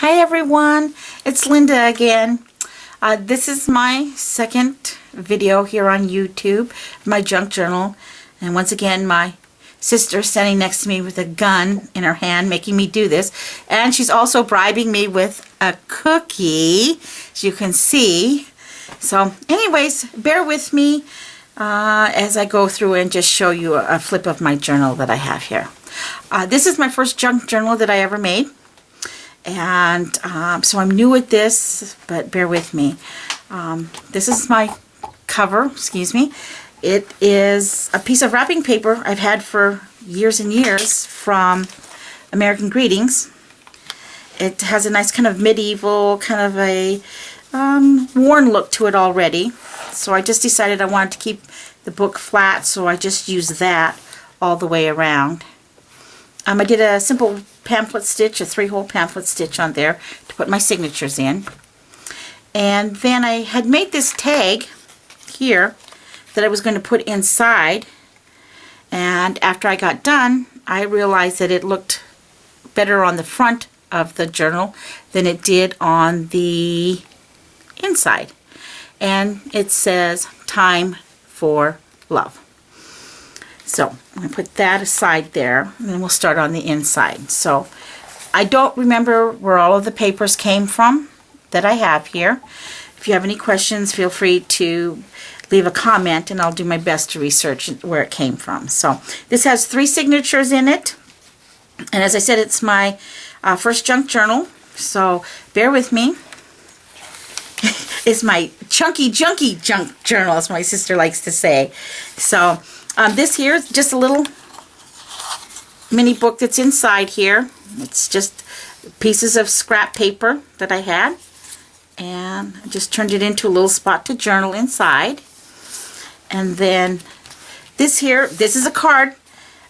Hi everyone, it's Linda again. This is my second video here on YouTube, my junk journal. And once again, my sister standing next to me with a gun in her hand making me do this. And she's also bribing me with a cookie, as you can see. So anyways, bear with me as I go through and just show you a flip of my journal that I have here. This is my first junk journal that I ever made. And so I'm new at this, but bear with me. This is my cover, excuse me. It is a piece of wrapping paper I've had for years and years from American Greetings. It has a nice kind of medieval, kind of a worn look to it already. So I just decided I wanted to keep the book flat, so I just used that all the way around. I did a simple pamphlet stitch, a 3-hole pamphlet stitch on there to put my signatures in. And then I had made this tag here that I was going to put inside. And after I got done, I realized that it looked better on the front of the journal than it did on the inside. And it says, "Time for Love." So I'm going to put that aside there, and then we'll start on the inside. So I don't remember where all of the papers came from that I have here. If you have any questions, feel free to leave a comment, and I'll do my best to research where it came from. So this has 3 signatures in it, and as I said, it's my first junk journal, so bear with me. It's my chunky, junky junk journal, as my sister likes to say. So this here is just a little mini book that's inside here. It's just pieces of scrap paper that I had, and I just turned it into a little spot to journal inside. And then this here, this is a card.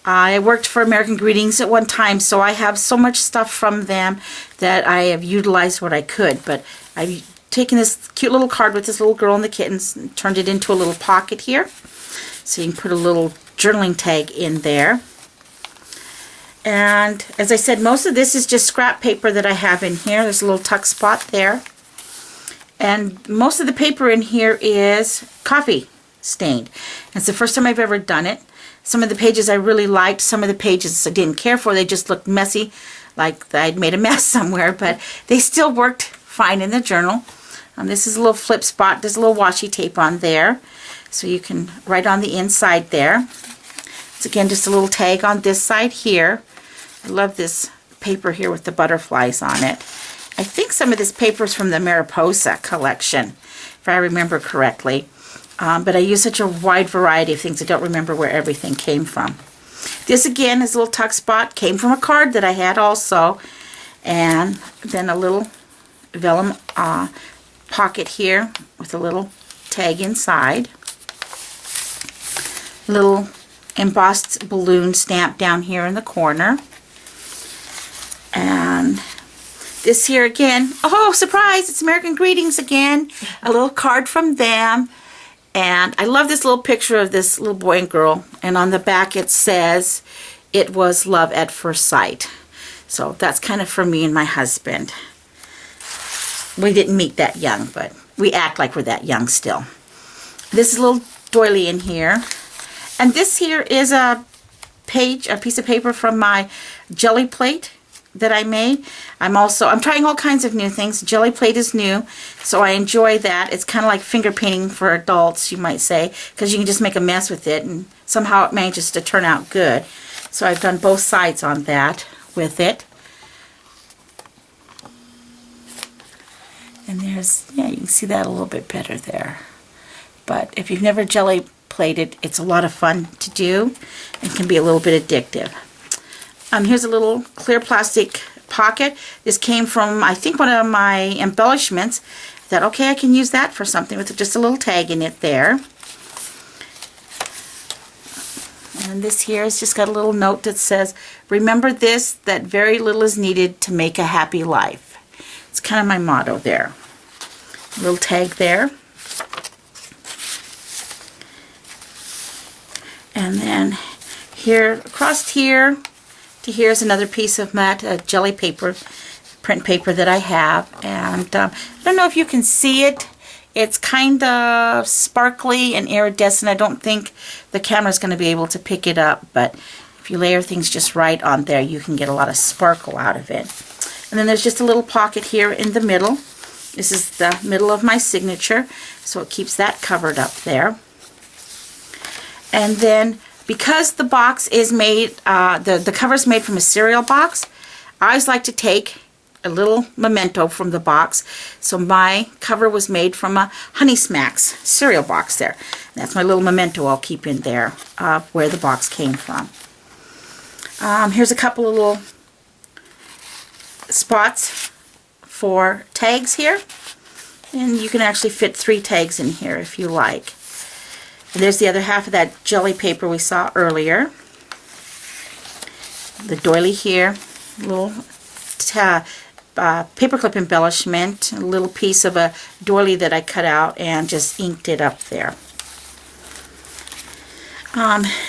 I worked for American Greetings at one time, so I have so much stuff from them that I have utilized what I could. But I've taken this cute little card with this little girl and the kittens and turned it into a little pocket here. So you can put a little journaling tag in there. And as I said, most of this is just scrap paper that I have in here. There's a little tuck spot there. And most of the paper in here is coffee stained. It's the first time I've ever done it. Some of the pages I really liked. Some of the pages I didn't care for. They just looked messy, like I'd made a mess somewhere. But they still worked fine in the journal. This is a little flip spot. There's a little washi tape on there. So you can write on the inside there. It's again just a little tag on this side here. I love this paper here with the butterflies on it. I think some of this paper is from the Mariposa collection, if I remember correctly. But I use such a wide variety of things, I don't remember where everything came from. This again is a little tuck spot. Came from a card that I had also. And then a little vellum pocket here with a little tag inside. Little embossed balloon stamp down here in the corner. And this here again, oh surprise, it's American Greetings again. A little card from them. And I love this little picture of this little boy and girl. And on the back it says, "It was love at first sight." So that's kind of for me and my husband. We didn't meet that young, but we act like we're that young still. This is a little doily in here. And this here is a piece of paper from my jelly plate that I made. I'm trying all kinds of new things. Jelly plate is new, so I enjoy that. It's kind of like finger painting for adults, you might say, because you can just make a mess with it, and somehow it manages to turn out good. So I've done both sides on that with it. And there's, yeah, you can see that a little bit better there. But if you've never jelly plated, it's a lot of fun to do and can be a little bit addictive. Here's a little clear plastic pocket. This came from, I think, one of my embellishments. I thought, okay, I can use that for something with just a little tag in it there. And this here has just got a little note that says, "Remember this, that very little is needed to make a happy life." It's kind of my motto there. A little tag there. And then here, across here to here is another piece of matte jelly paper print paper that I have. And I don't know if you can see it. It's kind of sparkly and iridescent. I don't think the camera's going to be able to pick it up, but if you layer things just right on there, you can get a lot of sparkle out of it. And then there's just a little pocket here in the middle. This is the middle of my signature, so it keeps that covered up there. And then because the box is made, the cover is made from a cereal box, I always like to take a little memento from the box. So my cover was made from a Honey Smacks cereal box there. And that's my little memento I'll keep in there of where the box came from. Here's a couple of little spots for tags here. And you can actually fit 3 tags in here if you like. And there's the other half of that jelly paper we saw earlier. The doily here, a little paperclip embellishment, a little piece of a doily that I cut out and just inked it up there.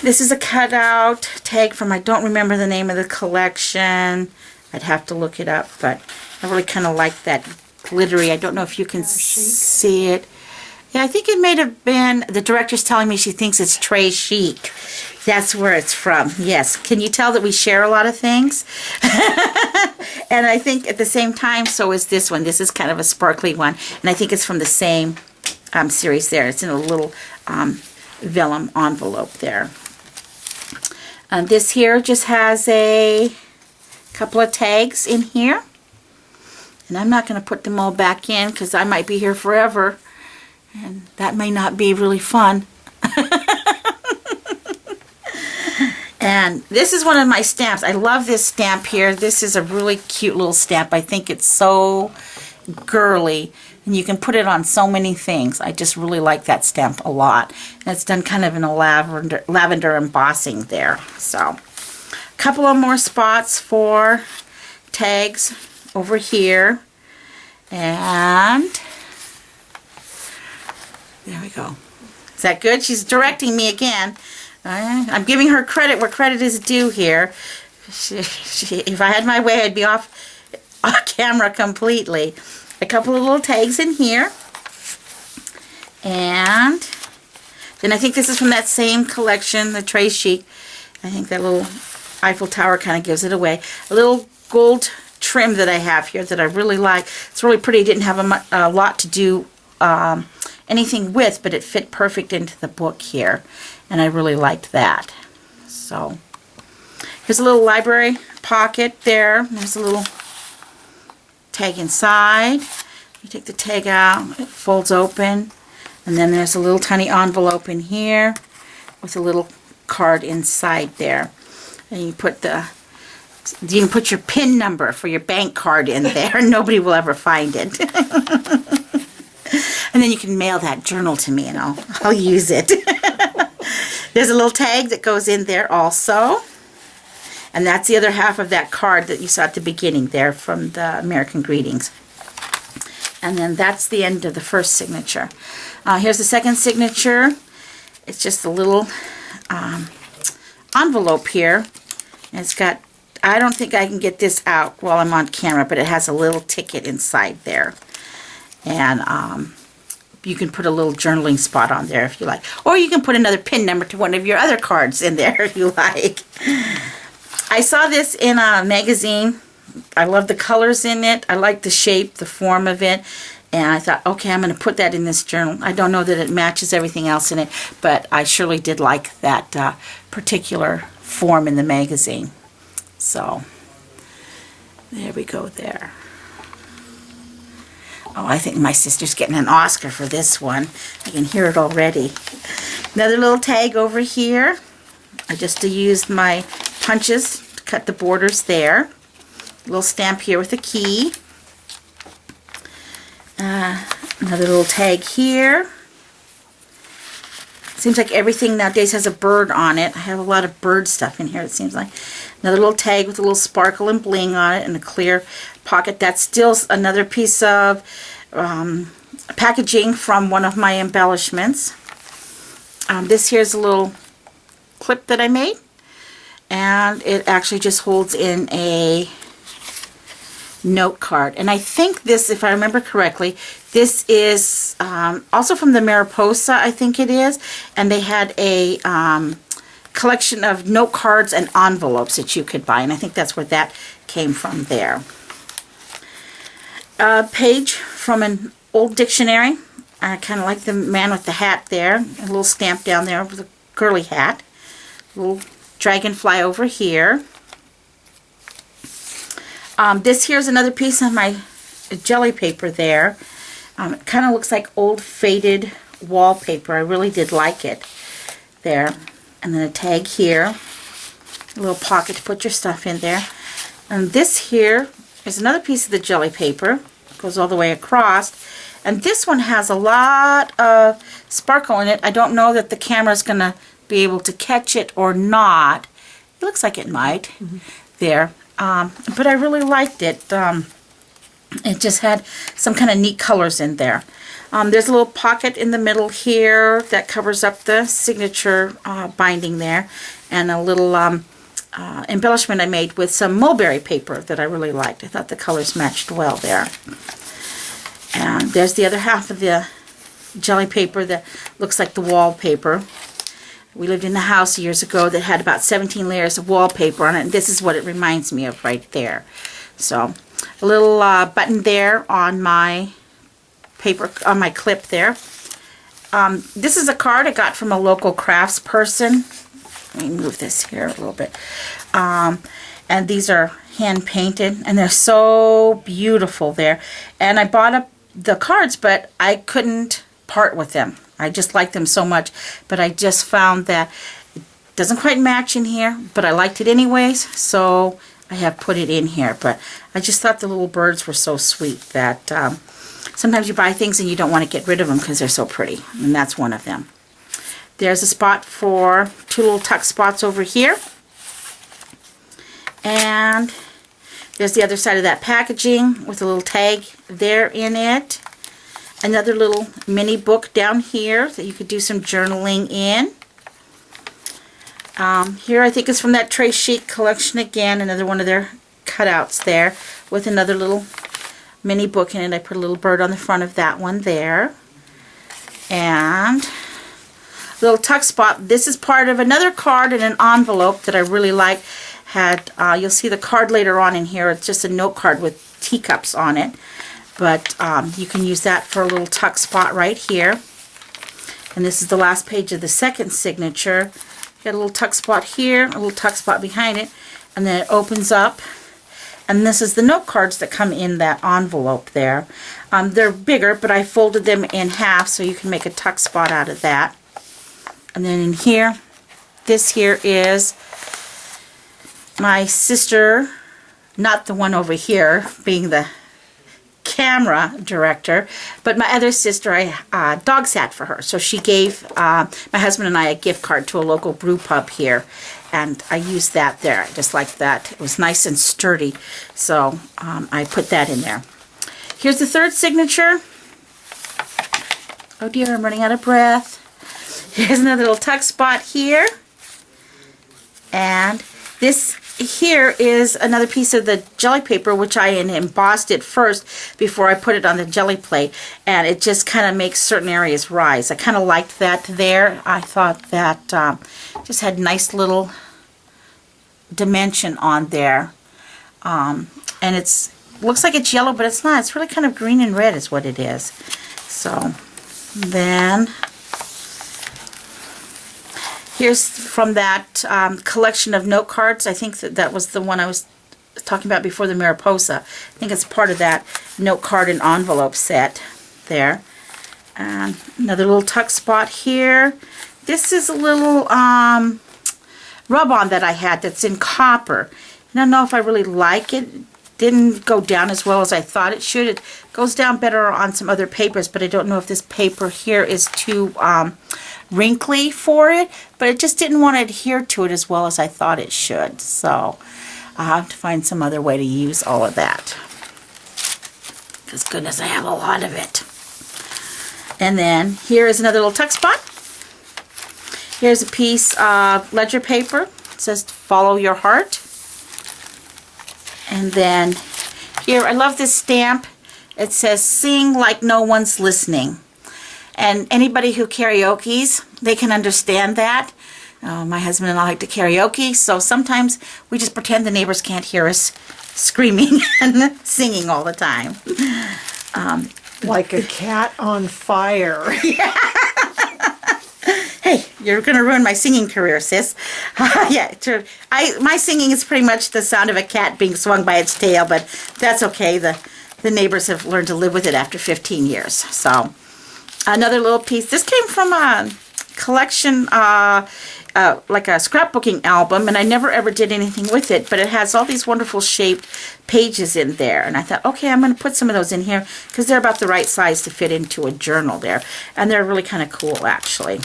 This is a cutout tag from, I don't remember the name of the collection. I'd have to look it up, but I really kind of like that glittery. I don't know if you can see it. Yeah, I think it may have been, the director's telling me she thinks it's Très Chic. That's where it's from. Yes. Can you tell that we share a lot of things? And I think at the same time, so is this one. This is kind of a sparkly one. And I think it's from the same series there. It's in a little vellum envelope there. This here just has a couple of tags in here. And I'm not going to put them all back in because I might be here forever. And that may not be really fun. And this is one of my stamps. I love this stamp here. This is a really cute little stamp. I think it's so girly. And you can put it on so many things. I just really like that stamp a lot. And it's done kind of in a lavender embossing there. So, a couple of more spots for tags over here. And there we go. Is that good? She's directing me again. I'm giving her credit where credit is due here. If I had my way, I'd be off camera completely. A couple of little tags in here. And then I think this is from that same collection, the Très Chic. I think that little Eiffel Tower kind of gives it away. A little gold trim that I have here that I really like. It's really pretty. It didn't have a lot to do anything with, but it fit perfect into the book here, and I really liked that. So here's a little library pocket there. There's a little tag inside. You take the tag out, it folds open, and then there's a little tiny envelope in here with a little card inside there. And you can put your PIN number for your bank card in there. Nobody will ever find it. And then you can mail that journal to me and I'll use it. There's a little tag that goes in there also. And that's the other half of that card that you saw at the beginning there from the American Greetings. And then that's the end of the first signature. Here's the second signature. It's just a little envelope here. And it's got, I don't think I can get this out while I'm on camera, but it has a little ticket inside there. And you can put a little journaling spot on there if you like. Or you can put another PIN number to one of your other cards in there if you like. I saw this in a magazine. I love the colors in it. I like the shape, the form of it. And I thought, okay, I'm going to put that in this journal. I don't know that it matches everything else in it, but I surely did like that particular form in the magazine. So, there we go there. Oh, I think my sister's getting an Oscar for this one. I can hear it already. Another little tag over here. I just used my punches to cut the borders there. A little stamp here with a key. Another little tag here. Seems like everything nowadays has a bird on it. I have a lot of bird stuff in here, it seems like. Another little tag with a little sparkle and bling on it and a clear pocket. That's still another piece of packaging from one of my embellishments. This here's a little clip that I made. And it actually just holds in a note card. And I think this, if I remember correctly, this is also from the Mariposa, I think it is. And they had a collection of note cards and envelopes that you could buy. And I think that's where that came from there. A page from an old dictionary. I kind of like the man with the hat there. A little stamp down there with a curly hat. A little dragonfly over here. This here's another piece of my jelly paper there. It kind of looks like old faded wallpaper. I really did like it there. And then a tag here. A little pocket to put your stuff in there. And this here is another piece of the jelly paper. It goes all the way across. And this one has a lot of sparkle in it. I don't know that the camera is going to be able to catch it or not. It looks like it might there. But I really liked it. It just had some kind of neat colors in there. There's a little pocket in the middle here that covers up the signature binding there. And a little embellishment I made with some mulberry paper that I really liked. I thought the colors matched well there. And there's the other half of the jelly paper that looks like the wallpaper. We lived in a house years ago that had about 17 layers of wallpaper on it, and this is what it reminds me of right there. So, a little button there on my paper, on my clip there. This is a card I got from a local crafts person. Let me move this here a little bit. And these are hand painted, and they're so beautiful there. And I bought up the cards, but I couldn't part with them. I just like them so much, but I just found that it doesn't quite match in here, but I liked it anyways, so I have put it in here. But I just thought the little birds were so sweet that sometimes you buy things and you don't want to get rid of them because they're so pretty, and that's one of them. There's a spot for two little tuck spots over here, and there's the other side of that packaging with a little tag there in it. Another little mini book down here that you could do some journaling in. Here I think is from that Trace Sheet collection again. Another one of their cutouts there with another little mini book in it. I put a little bird on the front of that one there. And a little tuck spot. This is part of another card in an envelope that I really like. You'll see the card later on in here. It's just a note card with teacups on it. But you can use that for a little tuck spot right here. And this is the last page of the second signature. Got a little tuck spot here, a little tuck spot behind it, and then it opens up. And this is the note cards that come in that envelope there. They're bigger, but I folded them in half so you can make a tuck spot out of that. And then in here, this here is my sister, not the one over here, being the camera director, but my other sister, I dog sat for her. So she gave my husband and I a gift card to a local brew pub here, and I used that there. I just liked that. It was nice and sturdy, so I put that in there. Here's the third signature. Oh dear, I'm running out of breath. Here's another little tuck spot here, and this here is another piece of the jelly paper, which I embossed it first before I put it on the jelly plate, and it just kind of makes certain areas rise. I kind of liked that there. I thought that just had nice little dimension on there. And it's looks like it's yellow, but it's not. It's really kind of green and red is what it is. So then here's from that collection of note cards. I think that was the one I was talking about before, the Mariposa. I think it's part of that note card and envelope set there. And another little tuck spot here. This is a little rub-on that I had that's in copper. I don't know if I really like it. Didn't go down as well as I thought it should. It goes down better on some other papers, but I don't know if this paper here is too wrinkly for it, but it just didn't want to adhere to it as well as I thought it should. So I'll have to find some other way to use all of that. Because goodness, I have a lot of it. And then here is another little tuck spot. Here's a piece of ledger paper. It says follow your heart. And then Here, I love this stamp. It says, "Sing like no one's listening." And anybody who karaoke's, they can understand that. My husband and I like to karaoke, so sometimes we just pretend the neighbors can't hear us screaming and singing all the time. Like a cat on fire. Hey, you're going to ruin my singing career, sis. Yeah, my singing is pretty much the sound of a cat being swung by its tail, but that's okay. The neighbors have learned to live with it after 15 years. So, another little piece. This came from a collection, like a scrapbooking album, and I never ever did anything with it, but it has all these wonderful shaped pages in there, and I thought, okay, I'm going to put some of those in here because they're about the right size to fit into a journal there, and they're really kind of cool, actually.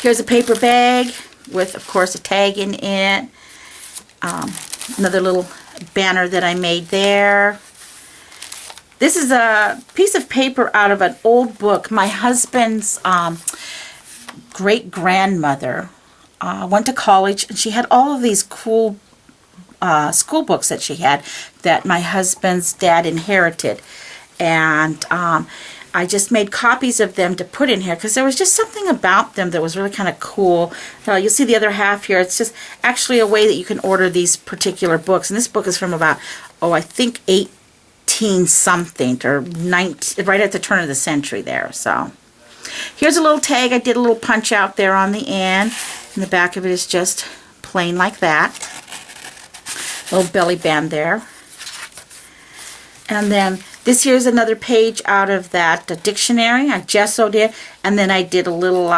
Here's a paper bag with, of course, a tag in it. Another little banner that I made there. This is a piece of paper out of an old book. My husband's great-grandmother went to college, and she had all of these cool school books that she had that my husband's dad inherited. And I just made copies of them to put in here because there was just something about them that was really kind of cool. You'll see the other half here. It's just actually a way that you can order these particular books. And this book is from about, I think 18-something or 19, right at the turn of the century there. So here's a little tag. I did a little punch out there on the end. And the back of it is just plain like that. Little belly band there. And then this here's another page out of that dictionary. I gessoed it, and then I did a little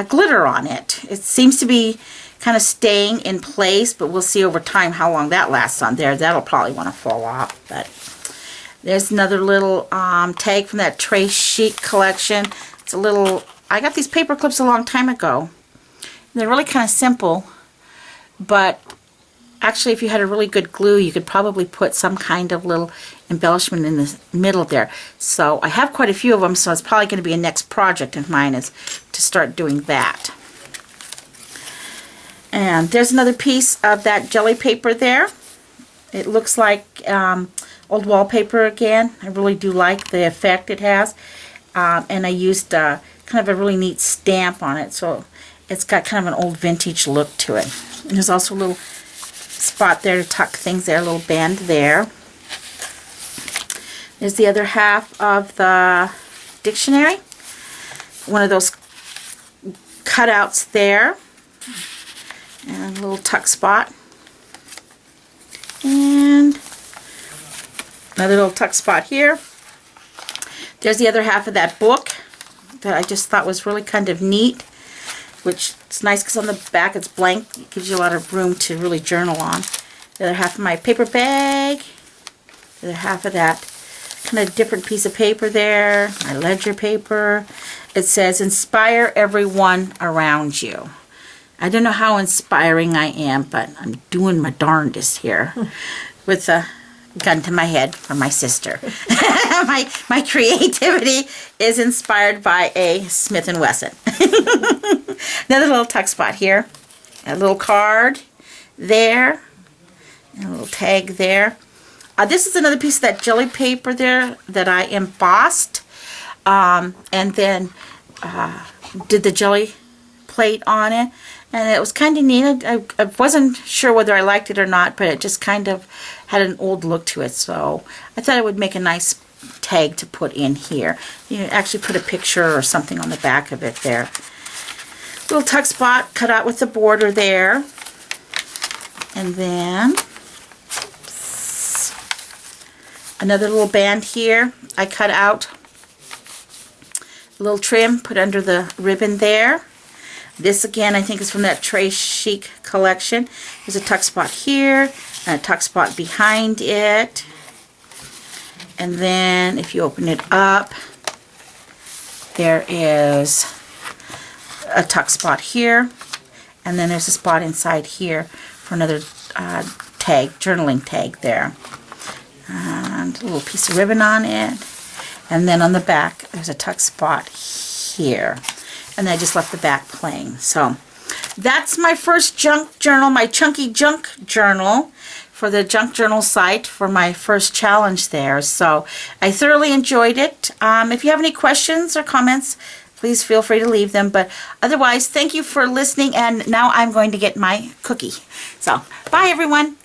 glitter on it. It seems to be kind of staying in place, but we'll see over time how long that lasts on there. That'll probably want to fall off. But there's another little tag from that Trace Chic collection. It's a little, I got these paper clips a long time ago. They're really kind of simple, but actually, if you had a really good glue, you could probably put some kind of little embellishment in the middle there. So I have quite a few of them, so it's probably going to be a next project of mine is to start doing that. And there's another piece of that jelly paper there. It looks like old wallpaper again. I really do like the effect it has. And I used kind of a really neat stamp on it, so it's got kind of an old vintage look to it. And there's also a little spot there to tuck things there, a little band there. There's the other half of the dictionary. One of those cutouts there. And a little tuck spot. And another little tuck spot here. There's the other half of that book that I just thought was really kind of neat, which it's nice because on the back it's blank. It gives you a lot of room to really journal on. The other half of my paper bag. The other half of that kind of different piece of paper there. My ledger paper. It says, "Inspire everyone around you." I don't know how inspiring I am, but I'm doing my darndest here with a gun to my head from my sister. my creativity is inspired by a Smith & Wesson. Another little tuck spot here. A little card there. And a little tag there. This is another piece of that jelly paper there that I embossed. And then did the jelly plate on it. And it was kind of neat. I wasn't sure whether I liked it or not, but it just kind of had an old look to it. So I thought it would make a nice tag to put in here. You can actually put a picture or something on the back of it there. Little tuck spot cut out with the border there. And then another little band here. I cut out a little trim, put under the ribbon there. This again, I think, is from that Trace Chic collection. There's a tuck spot here, and a tuck spot behind it. And then, if you open it up, there is a tuck spot here. And then there's a spot inside here for another tag, journaling tag there. And a little piece of ribbon on it. And then on the back, there's a tuck spot here. And I just left the back plain. So that's my first junk journal, my chunky junk journal for the Junk Journal site for my first challenge there. So I thoroughly enjoyed it. If you have any questions or comments, please feel free to leave them. But otherwise, thank you for listening. And now I'm going to get my cookie. So bye, everyone.